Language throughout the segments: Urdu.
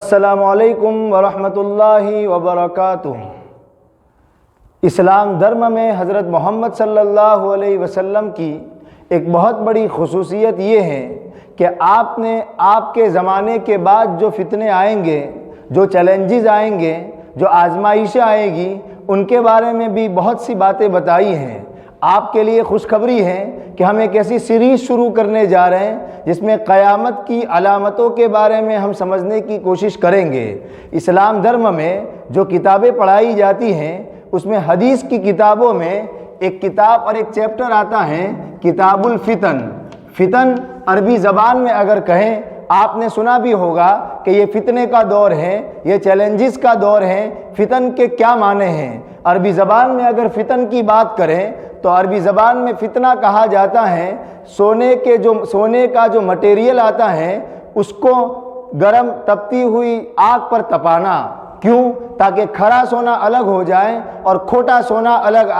السلام علیکم ورحمۃ اللہ وبرکاتہ۔ اسلام دھرم میں حضرت محمد صلی اللہ علیہ وسلم کی ایک بہت بڑی خصوصیت یہ ہے کہ آپ کے زمانے کے بعد جو فتنے آئیں گے، جو چیلنجز آئیں گے، جو آزمائشیں آئیں گی، ان کے بارے میں بھی بہت سی باتیں بتائی ہیں۔ آپ کے لیے خوشخبری ہے کہ ہم ایک ایسی سیریز شروع کرنے جا رہے ہیں جس میں قیامت کی علامتوں کے بارے میں ہم سمجھنے کی کوشش کریں گے۔ اسلام دھرم میں جو کتابیں پڑھائی جاتی ہیں اس میں حدیث کی کتابوں میں ایک کتاب اور ایک چیپٹر آتا ہے کتاب الفتن۔ فتن عربی زبان میں اگر کہیں، آپ نے سنا بھی ہوگا کہ یہ فتنے کا دور ہے، یہ چیلنجز کا دور ہے۔ فتن کے کیا معنی ہیں؟ عربی زبان میں اگر فتن کی بات کریں تو عربی زبان میں فتنہ کہا جاتا ہے سونے کا جو مٹیریل آتا ہے اس کو گرم تپتی ہوئی آگ پر تپانا۔ کیوں؟ تاکہ کھرا سونا الگ ہو جائے اور کھوٹا سونا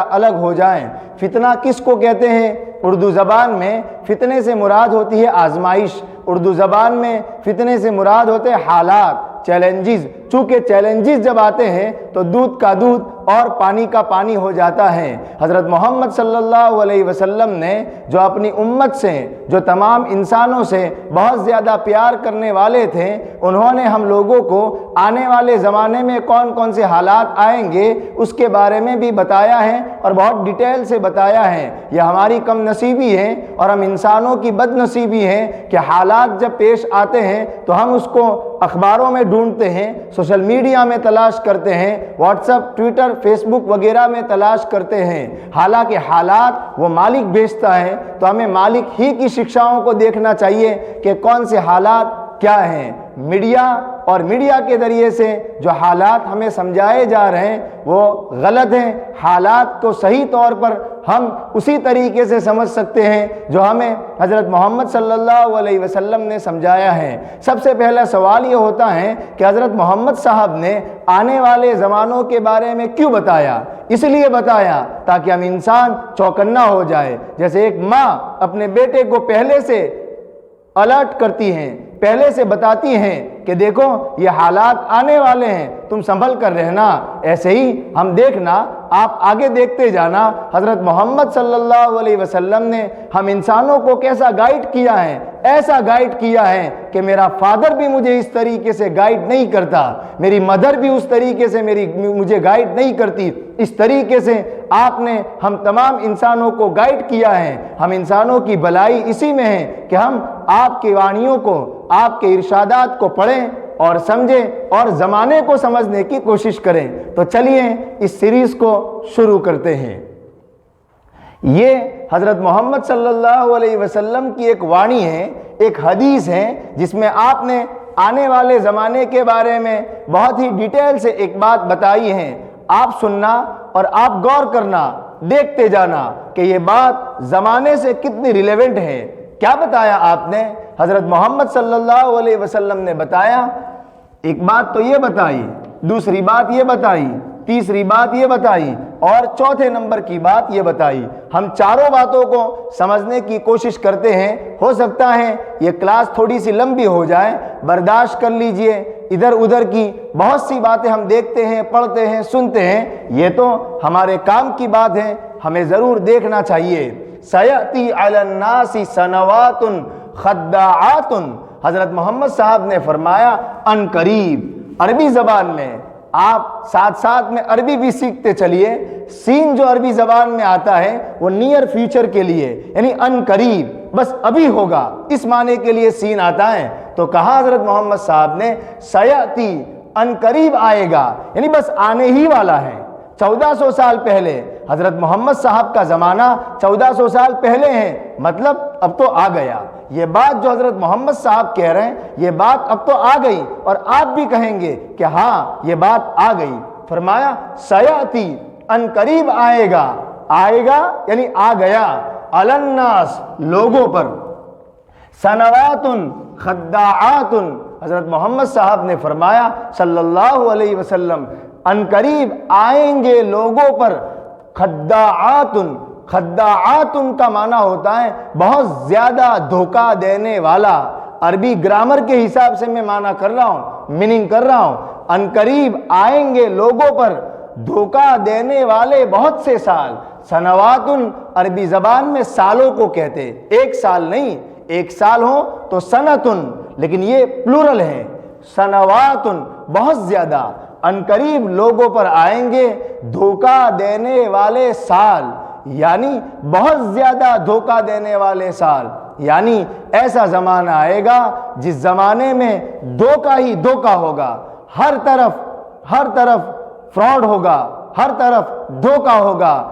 الگ ہو جائے۔ فتنہ کس کو کہتے ہیں؟ اردو زبان میں فتنے سے مراد ہوتی ہے آزمائش۔ اردو زبان میں فتنے سے مراد ہوتے ہیں حالات، چیلنجز۔ چونکہ چیلنجز جب آتے ہیں تو دودھ کا دودھ اور پانی کا پانی ہو جاتا ہے۔ حضرت محمد صلی اللہ علیہ وسلم نے جو اپنی امت سے، جو تمام انسانوں سے بہت زیادہ پیار کرنے والے تھے، انہوں نے ہم لوگوں کو آنے والے زمانے میں کون کون سے حالات آئیں گے اس کے بارے میں بھی بتایا ہے اور بہت ڈیٹیل سے بتایا ہے۔ یہ ہماری کم نصیبی ہے اور ہم انسانوں کی بد نصیبی ہے کہ حالات جب پیش آتے ہیں تو ہم اس کو اخباروں میں ڈھونڈتے ہیں، سوشل میڈیا میں تلاش کرتے ہیں، واٹس ایپ، ٹویٹر، فیس بک وغیرہ میں تلاش کرتے ہیں۔ حالانکہ حالات وہ مالک بھیجتا ہے، تو ہمیں مالک ہی کی شکشاؤں کو دیکھنا چاہیے کہ کون سے حالات کیا ہیں۔ میڈیا کے ذریعے سے جو حالات ہمیں سمجھائے جا رہے ہیں وہ غلط ہیں۔ حالات کو صحیح طور پر ہم اسی طریقے سے سمجھ سکتے ہیں جو ہمیں حضرت محمد صلی اللہ علیہ وسلم نے سمجھایا ہے۔ سب سے پہلا سوال یہ ہوتا ہے کہ حضرت محمد صاحب نے آنے والے زمانوں کے بارے میں کیوں بتایا؟ اس لیے بتایا تاکہ ہم انسان چوکنا ہو جائے۔ جیسے ایک ماں اپنے بیٹے کو پہلے سے الرٹ کرتی ہیں، پہلے سے بتاتی ہیں کہ دیکھو یہ حالات آنے والے ہیں، تم سنبھل کر رہنا۔ ایسے ہی ہم دیکھنا، آپ آگے دیکھتے جانا، حضرت محمد صلی اللہ علیہ وسلم نے ہم انسانوں کو کیسا گائیڈ کیا ہے۔ ایسا گائیڈ کیا ہے کہ میرا فادر بھی مجھے اس طریقے سے گائیڈ نہیں کرتا، میری مدر بھی اس طریقے سے مجھے گائیڈ نہیں کرتی۔ اس طریقے سے آپ نے ہم تمام انسانوں کو گائیڈ کیا ہے۔ ہم انسانوں کی بھلائی اسی میں ہے کہ ہم آپ کی وانیوں کو، آپ کے ارشادات کو پڑھیں اور سمجھیں اور زمانے کو سمجھنے کی کوشش کریں۔ تو چلیے اس سیریز کو شروع کرتے ہیں۔ یہ حضرت محمد صلی اللہ علیہ وسلم کی ایک وانی ہے، ایک حدیث ہے جس میں آپ نے آنے والے زمانے کے بارے میں بہت ہی ڈیٹیل سے ایک بات بتائی ہے۔ آپ سننا اور آپ غور کرنا، دیکھتے جانا کہ یہ بات زمانے سے کتنی ریلیونٹ ہے۔ کیا بتایا آپ نے؟ حضرت محمد صلی اللہ علیہ وسلم نے بتایا، ایک بات تو یہ بتائی، دوسری بات یہ بتائی، تیسری بات یہ بتائی اور چوتھے نمبر کی بات یہ بتائی۔ ہم چاروں باتوں کو سمجھنے کی کوشش کرتے ہیں۔ ہو سکتا ہے یہ کلاس تھوڑی سی لمبی ہو جائے، برداشت کر لیجئے۔ ادھر ادھر کی بہت سی باتیں ہم دیکھتے ہیں، پڑھتے ہیں، سنتے ہیں، یہ تو ہمارے کام کی بات ہے، ہمیں ضرور دیکھنا چاہیے۔ سیأتی علی الناس سنوات خداعات، حضرت محمد صاحب نے فرمایا ان قریب۔ عربی زبان میں آپ ساتھ ساتھ میں عربی بھی سیکھتے چلیے۔ سین جو عربی زبان میں آتا ہے وہ نیئر فیوچر کے لیے، یعنی ان قریب، بس ابھی ہوگا، اس معنی کے لیے سین آتا ہے۔ تو کہا حضرت محمد صاحب نے سیأتی، ان قریب آئے گا، یعنی بس آنے ہی والا ہے۔ 1400 سال پہلے حضرت محمد صاحب کا زمانہ 1400 سال پہلے ہے، مطلب اب تو آ گیا۔ یہ بات جو حضرت محمد صاحب کہہ رہے ہیں یہ بات اب تو آ گئی، اور آپ بھی کہیں گے کہ ہاں یہ بات آ گئی۔ فرمایا سیأتی، ان قریب آئے گا، آئے گا یعنی آ گیا، علی الناس، لوگوں پر، سنوات خداعات، حضرت محمد صاحب نے فرمایا صلی اللہ علیہ وسلم ان قریب آئیں گے لوگوں پر خداعات۔ خداعات کا معنی ہوتا ہے بہت زیادہ دھوکہ دینے والا، عربی گرامر کے حساب سے میں معنی کر رہا ہوں، میننگ کر رہا ہوں۔ عنقریب آئیں گے لوگوں پر دھوکہ دینے والے بہت سے سال۔ سنوات عربی زبان میں سالوں کو کہتے، ایک سال نہیں، ایک سال ہو تو سنتن، لیکن یہ پلورل ہے، سنوات بہت زیادہ۔ عنقریب لوگوں پر آئیں گے دھوکہ دینے والے سال، یعنی بہت زیادہ دھوکہ دینے والے سال، یعنی ایسا زمانہ آئے گا جس زمانے میں دھوکہ ہی دھوکہ ہوگا، ہر طرف فراڈ ہوگا، ہر طرف دھوکہ ہوگا۔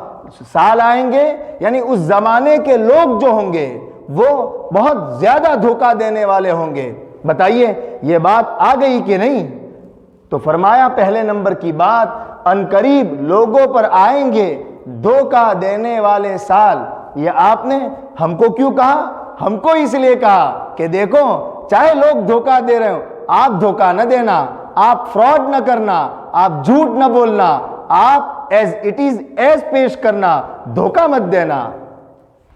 سال آئیں گے یعنی اس زمانے کے لوگ جو ہوں گے وہ بہت زیادہ دھوکہ دینے والے ہوں گے۔ بتائیے یہ بات آ گئی کہ نہیں؟ تو فرمایا پہلے نمبر کی بات، عنقریب لوگوں پر آئیں گے دھوکہ دینے والے سال۔ یہ آپ نے ہم کو کیوں کہا؟ ہم کو اس لیے کہا کہ دیکھو چاہے لوگ دھوکہ دے رہے ہوں، آپ دھوکہ نہ دینا، آپ فراڈ نہ کرنا، آپ جھوٹ نہ بولنا، آپ ایز اٹ از ایز پیش کرنا، دھوکہ مت دینا۔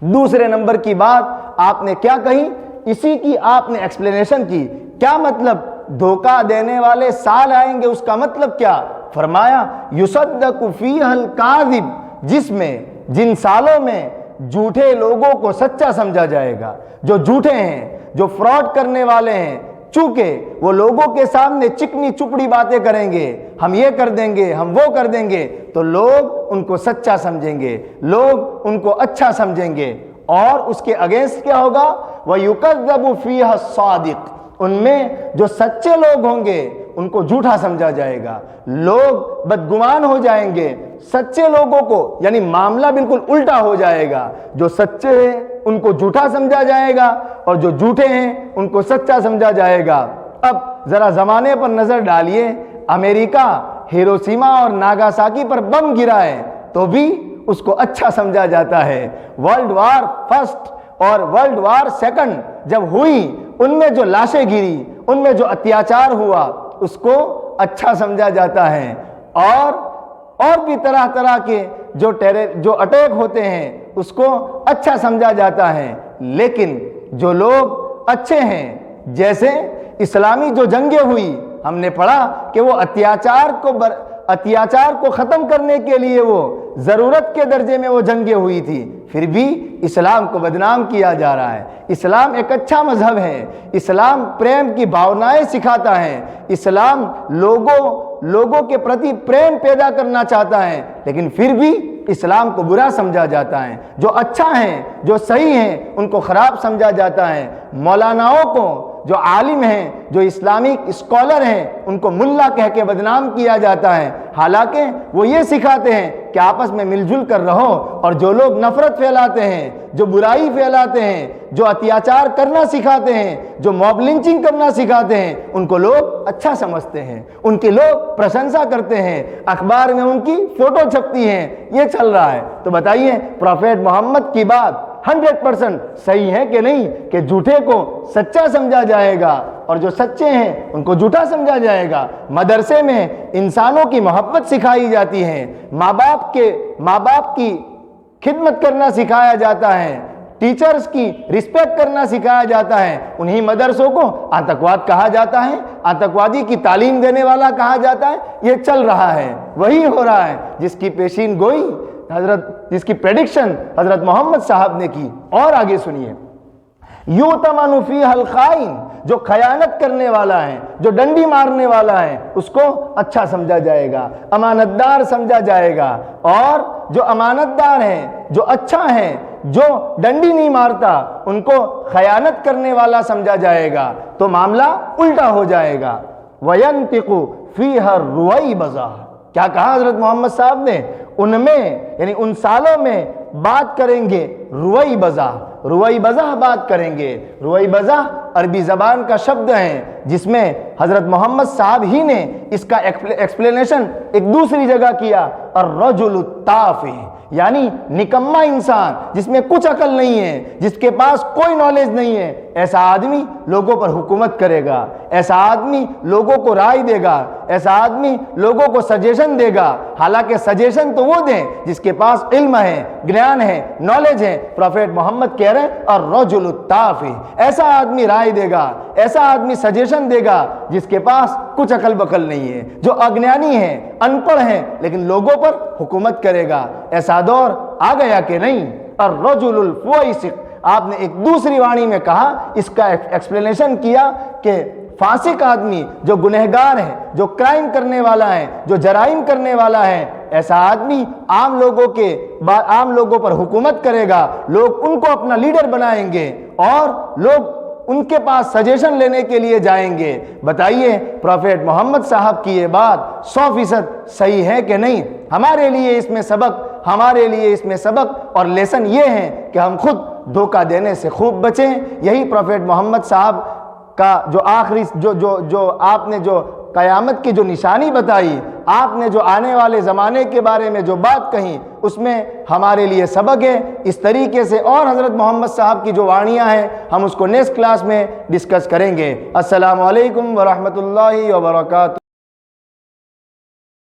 دوسرے نمبر کی بات آپ نے کیا کہی؟ اسی کی آپ نے ایکسپلینیشن کی۔ کیا مطلب دھوکہ دینے والے سال آئیں گے، اس کا مطلب کیا؟ فرمایا یصدق فیہا الکاذب، جس میں جن سالوں میں جھوٹے لوگوں کو سچا سمجھا جائے گا، جو جھوٹے ہیں، جو فراڈ کرنے والے ہیں، چونکہ وہ لوگوں کے سامنے چکنی چپڑی باتیں کریں گے، ہم یہ کر دیں گے، ہم وہ کر دیں گے، تو لوگ ان کو سچا سمجھیں گے، لوگ ان کو اچھا سمجھیں گے۔ اور اس کے اگینسٹ کیا ہوگا؟ وَيُكَذَّبُ فِيهَا الصَّادِقُ، ان میں جو سچے لوگ ہوں گے ان کو جھوٹا سمجھا جائے گا، لوگ بدگمان ہو جائیں گے سچے لوگوں کو، یعنی معاملہ بالکل الٹا ہو جائے گا، جو سچے ہیں ان کو جھوٹا سمجھا جائے گا اور جو جھوٹے ہیں ان کو سچا سمجھا جائے گا۔ اب ذرا زمانے پر نظر ڈالیے، امریکہ ہیروشیما اور ناگاساکی پر بم گرا ہے تو بھی اس کو اچھا سمجھا جاتا ہے۔ ورلڈ وار فرسٹ اور ورلڈ وار سیکنڈ جب ہوئی، ان میں جو لاشیں گری، ان میں جو اتیاچار ہوا، اس کو اچھا سمجھا جاتا ہے۔ اور بھی طرح طرح کے جو اٹیک ہوتے ہیں اس کو اچھا سمجھا جاتا ہے۔ لیکن جو لوگ اچھے ہیں، جیسے اسلامی جو جنگیں ہوئی، ہم نے پڑھا کہ وہ اتیاچار کو ختم کرنے کے لیے وہ ضرورت کے درجے میں وہ جنگیں ہوئی تھی، پھر بھی اسلام کو بدنام کیا جا رہا ہے۔ اسلام ایک اچھا مذہب ہے، اسلام پریم کی بھاونائیں سکھاتا ہے، اسلام لوگوں کے پرتی پریم پیدا کرنا چاہتا ہے، لیکن پھر بھی اسلام کو برا سمجھا جاتا ہے۔ جو اچھا ہیں، جو صحیح ہیں، ان کو خراب سمجھا جاتا ہے۔ مولاناؤں کو، جو عالم ہیں، جو اسلامک اسکالر ہیں، ان کو ملا کہہ کے بدنام کیا جاتا ہے، حالانکہ وہ یہ سکھاتے ہیں کہ آپس میں مل جل کر رہو۔ اور جو لوگ نفرت پھیلاتے ہیں، جو برائی پھیلاتے ہیں، جو اتیاچار کرنا سکھاتے ہیں، جو موب لنچنگ کرنا سکھاتے ہیں، ان کو لوگ اچھا سمجھتے ہیں، ان کی لوگ پرشنسا کرتے ہیں، اخبار میں ان کی فوٹو چھپتی ہیں، یہ چل رہا ہے۔ تو بتائیے پروفیٹ محمد کی بات 100% صحیح ہے کہ نہیں، کہ جھوٹے کو سچا سمجھا جائے گا اور جو سچے ہیں ان کو جھوٹا سمجھا جائے گا۔ مدرسے میں انسانوں کی محبت سکھائی جاتی ہے، ماں باپ کی خدمت کرنا سکھایا جاتا ہے، ٹیچرز کی رسپیکٹ کرنا سکھایا جاتا ہے۔ انہی مدرسوں کو آتنکواد کہا جاتا ہے، آتنکوادی کی تعلیم دینے والا کہا جاتا ہے۔ یہ چل رہا ہے، وہی ہو رہا ہے جس کی پیشین گوئی جس کی پریڈکشن حضرت محمد صاحب نے کی۔ اور آگے سنیے، یؤتمن فیہا الخائن، جو خیانت کرنے والا ہے، جو ڈنڈی مارنے والا ہے، اس کو اچھا سمجھا جائے گا، امانت دار سمجھا جائے گا۔ اور جو امانت دار ہیں، جو اچھا ہے، جو ڈنڈی نہیں مارتا، ان کو خیانت کرنے والا سمجھا جائے گا، تو معاملہ الٹا ہو جائے گا۔ وَيَنْتِقُ فِيهَا الرُّوَيْبَضَةُ، کیا کہا حضرت محمد صاحب نے؟ ان میں یعنی ان سالوں میں بات کریں گے رویبضہ بات کریں گے۔ رویبضہ عربی زبان کا شبد ہے جس میں حضرت محمد صاحب ہی نے اس کا ایکسپلینیشن ایک دوسری جگہ کیا، الرجل التافہ، یعنی نکما انسان جس میں کچھ عقل نہیں ہے، جس کے پاس کوئی نالج نہیں ہے، ایسا آدمی لوگوں پر حکومت کرے گا، ایسا آدمی لوگوں کو رائے دے گا، ایسا آدمی لوگوں کو سجیشن دے گا۔ حالانکہ سجیشن تو وہ دیں جس کے پاس علم ہے، گیان ہے، نالج ہے۔ پروفیٹ محمد کہہ رہے ہیں الرجل التافہ، ایسا آدمی رائے دے گا، ایسا آدمی سجیشن دے گا جس کے پاس کچھ عقل بقل نہیں ہے، جو اگنیانی ہے، ان پڑھ ہے، لیکن لوگوں پر حکومت کرے گا۔ ایسا دور آ گیا کہ نہیں؟ الرجل الفویسق، آپ نے ایک دوسری وانی میں کہا، اس کا ایکسپلینیشن کیا کہ فاسق آدمی جو گنہگار ہے، جو کرائم کرنے والا ہے، جو جرائم کرنے والا ہے، ایسا آدمی عام لوگوں پر حکومت کرے گا، لوگ ان کو اپنا لیڈر بنائیں گے اور لوگ ان کے پاس سجیشن لینے کے لیے جائیں گے۔ بتائیے پروفیٹ محمد صاحب کی یہ بات 100% صحیح ہے کہ نہیں؟ ہمارے لیے اس میں سبق اور لیسن یہ ہے کہ ہم خود دھوکہ دینے سے خوب بچیں۔ یہی پروفیٹ محمد صاحب کا جو آخری جو آپ نے جو قیامت کی جو نشانی بتائی، آپ نے جو آنے والے زمانے کے بارے میں جو بات کہی، اس میں ہمارے لیے سبق ہے۔ اس طریقے سے اور حضرت محمد صاحب کی جو وانیاں ہیں، ہم اس کو نیکسٹ کلاس میں ڈسکس کریں گے۔ السلام علیکم ورحمۃ اللہ وبرکاتہ۔